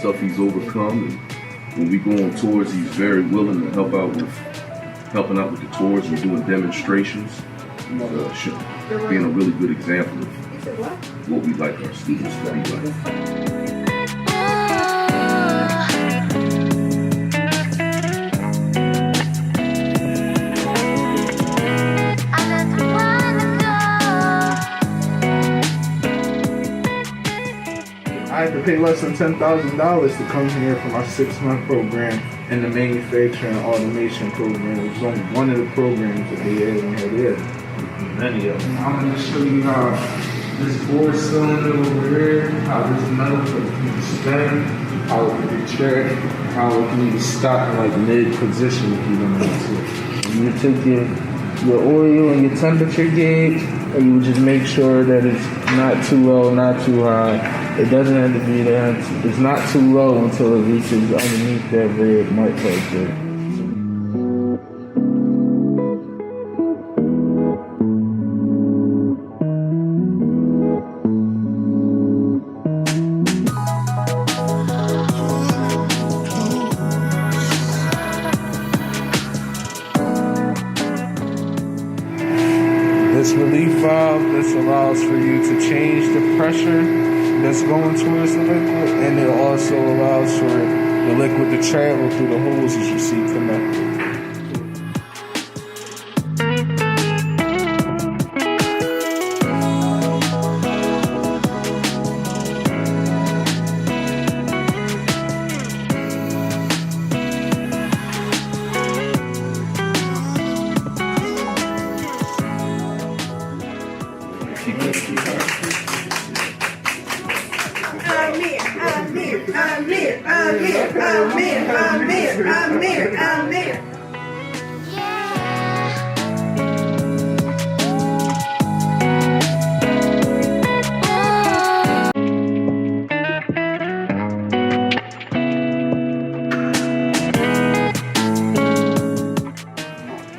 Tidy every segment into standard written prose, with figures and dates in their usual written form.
stuff he's overcome. And when we go on tours, he's very willing to helping out with the tours and doing demonstrations. He's being a really good example of what we like our students to be like. I had to pay less than $10,000 to come here for my 6-month program in the manufacturing and automation program. It was only one of the programs that they had in here. Many of them. I'm going to show you how this board cylinder over here, how this metal can spin, how it can retract, how it can even stop in like mid position if you don't want to. You take your oil and your temperature gauge, and you would just make sure that it's not too low, not too high. It doesn't have to be there. It's not too low until it reaches underneath that red mark right there. This relief valve, this allows for you to change the pressure that's going towards the liquid, and it also allows for the liquid to travel through the holes as you see connected. Amir.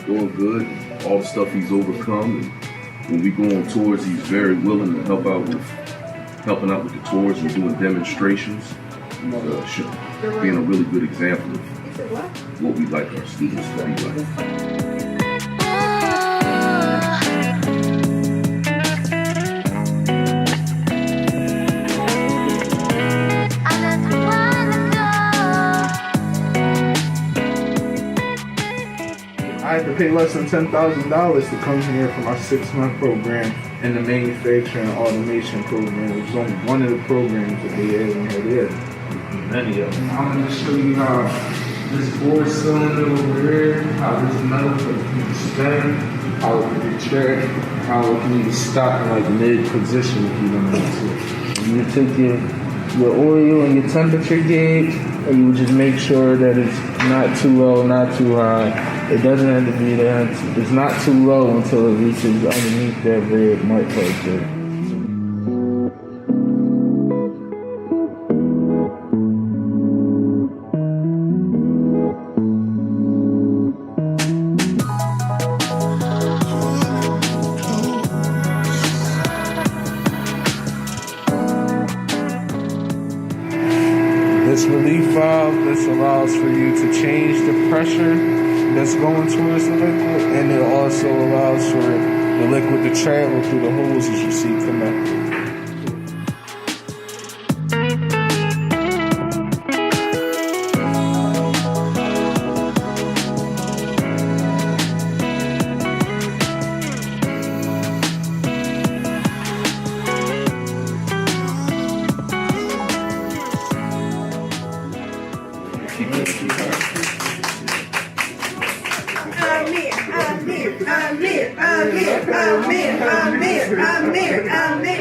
Doing good, all the stuff he's overcome. And when we go on tours, he's very willing to helping out with the tours and doing demonstrations. He's being a really good example of what we like our students to be like. I had to pay less than $10,000 to come here for my 6-month program in the manufacturing and automation program. It was only one of the programs that they had in here. Many of them. I'm going to show you how this board cylinder over here, how this metal can spin, how it can retract, how it can even stop in like mid position if you don't want to. You take your oil and your temperature gauge, and you would just make sure that it's not too low, not too high. It doesn't have to be there. It's not too low until it reaches underneath that red mark right there. This relief valve, this allows for you to change the pressure that's going towards the liquid, and it also allows for the liquid to travel through the holes as you see connected. Amir.